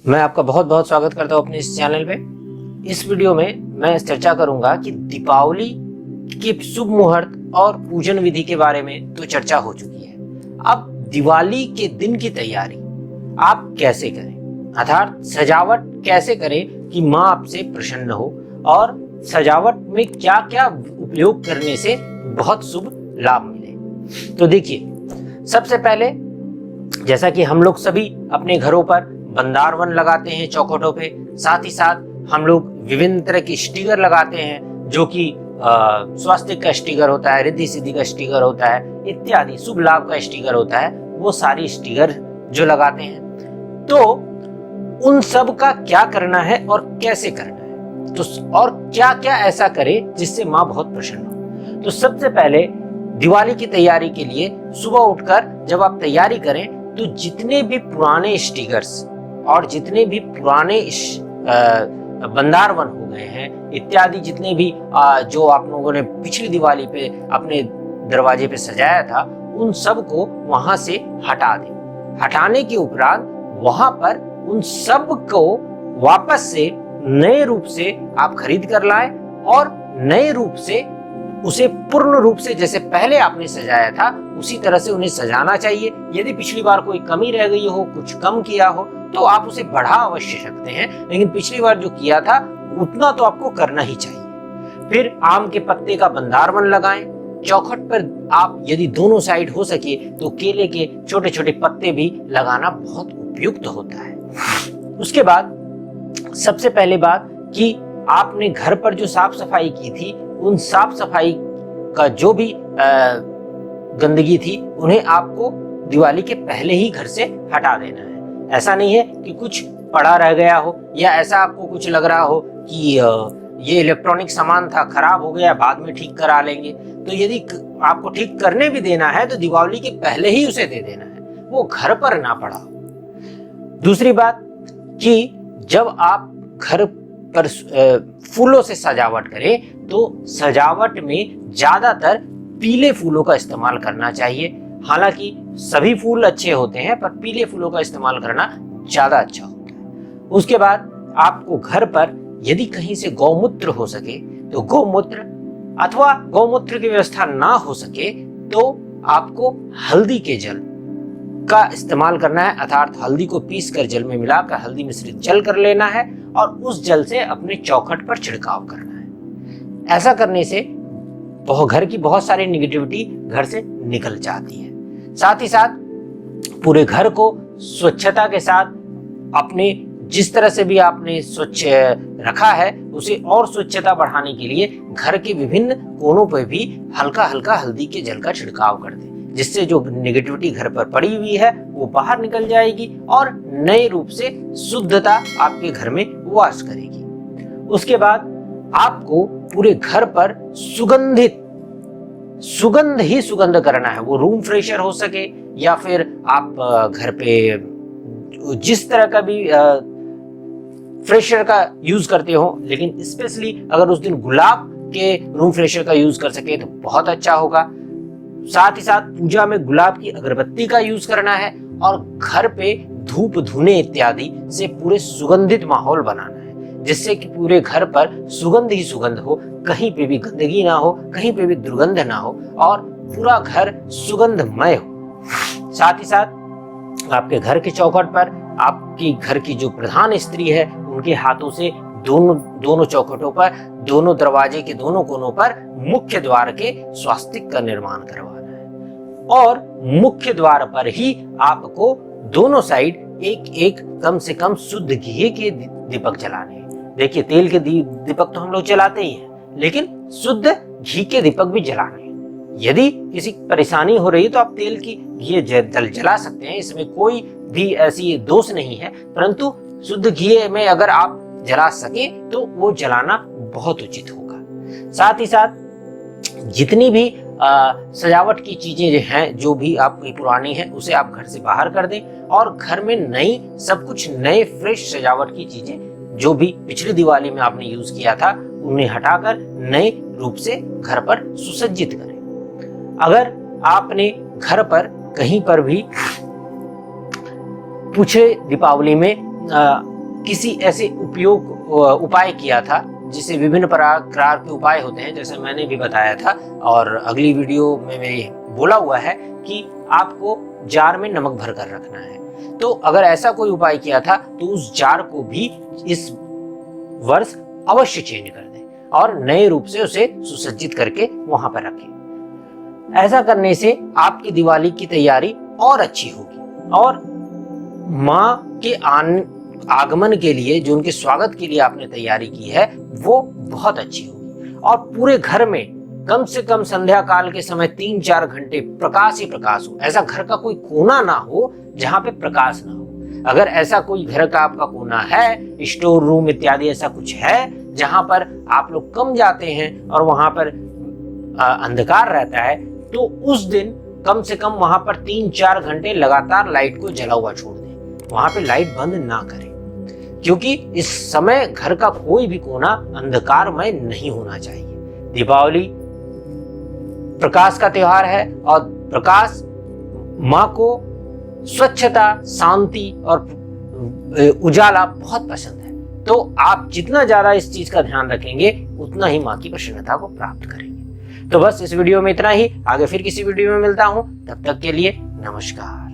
मैं आपका बहुत बहुत स्वागत करता हूँ अपने इस चैनल पे। इस वीडियो में मैं चर्चा करूंगा कि दीपावली के शुभ मुहूर्त और पूजन विधि के बारे में तो चर्चा हो चुकी है। अब दिवाली के दिन की तैयारी आप कैसे करें, अर्थात सजावट कैसे करें कि माँ आपसे प्रसन्न हो, और सजावट में क्या क्या उपयोग करने से बहुत शुभ लाभ मिले। तो देखिए, सबसे पहले जैसा कि हम लोग सभी अपने घरों पर बंदारवन लगाते हैं चौखटों पे, साथ ही साथ हम लोग विभिन्न तरह के स्टिकर लगाते हैं, जो कि स्वास्थ्य का स्टिकर होता है, रिद्धि सिद्धि का स्टिकर होता है, इत्यादि शुभ लाभ का स्टिकर होता है। वो सारी स्टिकर जो लगाते हैं, तो उन सब का क्या करना है और कैसे करना है, तो और क्या क्या ऐसा करें जिससे माँ बहुत प्रसन्न हो। तो सबसे पहले दिवाली की तैयारी के लिए सुबह उठकर जब आप तैयारी करें, तो जितने भी पुराने स्टिकर्स और जितने भी पुराने बंदारवन हो गए हैं इत्यादि, जितने भी जो आप लोगों ने पिछली दिवाली पे अपने दरवाजे पे सजाया था, उन सब को वहां से हटा दें। हटाने के उपरांत वहां पर उन सब को वापस से नए रूप से आप खरीद कर लाएं और नए रूप से उसे पूर्ण रूप से जैसे पहले आपने सजाया था उसी तरह से उन्हें सजाना चाहिए। यदि पिछली बार कोई कमी रह गई हो, कुछ कम किया हो, तो आप उसे बढ़ा अवश्य सकते हैं, लेकिन पिछली बार जो किया था उतना तो आपको करना ही चाहिए। फिर आम के पत्ते का बंदारवन लगाएं। चौखट पर आप यदि दोनों साइड हो सके तो केले के छोटे छोटे पत्ते भी लगाना बहुत उपयुक्त होता है। उसके बाद सबसे पहले बात कि आपने घर पर जो साफ सफाई की थी, उन साफ सफाई का जो भी गंदगी थी उन्हें आपको दिवाली के पहले ही घर से हटा देना है। ऐसा नहीं है कि कुछ पड़ा रह गया हो, या ऐसा आपको कुछ लग रहा हो कि ये इलेक्ट्रॉनिक सामान था, खराब हो गया, बाद में ठीक करा लेंगे। तो यदि आपको ठीक करने भी देना है तो दिवाली के पहले ही उसे दे देना है, वो घर पर ना पड़ा हो। दूसरी बात कि जब आप घर पर फूलों से सजावट करें तो सजावट में ज्यादातर पीले फूलों का इस्तेमाल करना चाहिए। हालांकि सभी फूल अच्छे होते हैं, पर पीले फूलों का इस्तेमाल करना ज्यादा अच्छा होता है। उसके बाद आपको घर पर यदि कहीं से गौमूत्र हो सके तो गौमूत्र, अथवा गौमूत्र की व्यवस्था ना हो सके तो आपको हल्दी के जल का इस्तेमाल करना है, अर्थात हल्दी को पीस कर जल में मिलाकर हल्दी मिश्रित जल कर लेना है और उस जल से अपने चौखट पर छिड़काव करना है। ऐसा करने से घर की बहुत सारी निगेटिविटी घर से निकल जाती है। साथ ही साथ पूरे घर को स्वच्छता के साथ, अपने जिस तरह से भी आपने स्वच्छ रखा है उसे और स्वच्छता बढ़ाने के लिए घर के विभिन्न कोनों पर भी हल्का हल्का हल्दी के जल का छिड़काव कर दें, जिससे जो नेगेटिविटी घर पर पड़ी हुई है वो बाहर निकल जाएगी और नए रूप से शुद्धता आपके घर में वास करेगी। उसके बाद आपको पूरे घर पर सुगंध ही सुगंध करना है। वो रूम फ्रेशर हो सके या फिर आप घर पे जिस तरह का भी फ्रेशर का यूज करते हो, लेकिन स्पेशली अगर उस दिन गुलाब के रूम फ्रेशर का यूज कर सके तो बहुत अच्छा होगा। साथ ही साथ पूजा में गुलाब की अगरबत्ती का यूज करना है और घर पे धूप धुने इत्यादि से पूरे सुगंधित माहौल बनाना है, जिससे कि पूरे घर पर सुगंध ही सुगंध हो, कहीं पे भी गंदगी ना हो, कहीं पे भी दुर्गंध ना हो और पूरा घर सुगंधमय हो। साथ ही साथ आपके घर के चौखट पर आपकी घर की जो प्रधान स्त्री है उनके हाथों से दोनों चौखटों पर, दोनों दरवाजे के दोनों कोनों पर मुख्य द्वार के स्वास्तिक का निर्माण करवाना है और मुख्य द्वार पर ही आपको दोनों साइड एक एक कम से कम शुद्ध घी के दीपक जलाने हैं। देखिए, तेल के दीपक तो हम लोग जलाते ही हैं, लेकिन शुद्ध घी के दीपक भी जलाने हैं। यदि किसी परेशानी हो रही है तो आप तेल की घी जला सकते हैं, इसमें कोई भी ऐसी दोष नहीं है, परंतु शुद्ध घी में अगर आप जला सके तो वो जलाना बहुत उचित होगा। साथ ही साथ जितनी भी सजावट की चीजें हैं, जो भी आपकी पुरानी है, उसे आप घर से बाहर कर दें और घर में नई सब कुछ नए फ्रेश सजावट की चीजें जो भी पिछली दिवाली में आपने यूज किया था उन्हें हटाकर नए रूप से घर पर सुसज्जित करें। अगर आपने घर पर कहीं पर भी पिछले दीपावली में किसी ऐसे उपाय किया था जिसे विभिन्न प्रकार के उपाय होते हैं, जैसे मैंने भी बताया था और अगली वीडियो में मैंने बोला हुआ है कि आपको जार में नमक भर कर रखना है। तो अगर ऐसा कोई उपाय किया था तो उस जार को भी इस वर्ष अवश्य चेंज कर दें और नए रूप से उसे सुसज्जित करके वहां पर रखें। ऐसा करने से आपकी दिवाली की तैयारी और अच्छी होगी और माँ के आगमन के लिए, जो उनके स्वागत के लिए आपने तैयारी की है, वो बहुत अच्छी होगी। और पूरे घर में कम से कम संध्या काल के समय 3-4 घंटे प्रकाश ही प्रकाश हो। ऐसा घर का कोई कोना ना हो जहां पे प्रकाश ना हो। अगर ऐसा कोई घर का आपका कोना है, स्टोर रूम इत्यादि ऐसा कुछ है जहां पर आप लोग कम जाते हैं और वहां पर अंधकार रहता है, तो उस दिन कम से कम वहां पर 3-4 घंटे लगातार लाइट को जला हुआ छोड़ दें। वहां पे लाइट बंद ना करें, क्योंकि इस समय घर का कोई भी कोना अंधकारमय नहीं होना चाहिए। दीपावली प्रकाश का त्योहार है और प्रकाश माँ को स्वच्छता, शांति और उजाला बहुत पसंद है। तो आप जितना ज्यादा इस चीज का ध्यान रखेंगे उतना ही माँ की प्रसन्नता को प्राप्त करेंगे। तो बस इस वीडियो में इतना ही। आगे फिर किसी वीडियो में मिलता हूं, तब तक के लिए नमस्कार।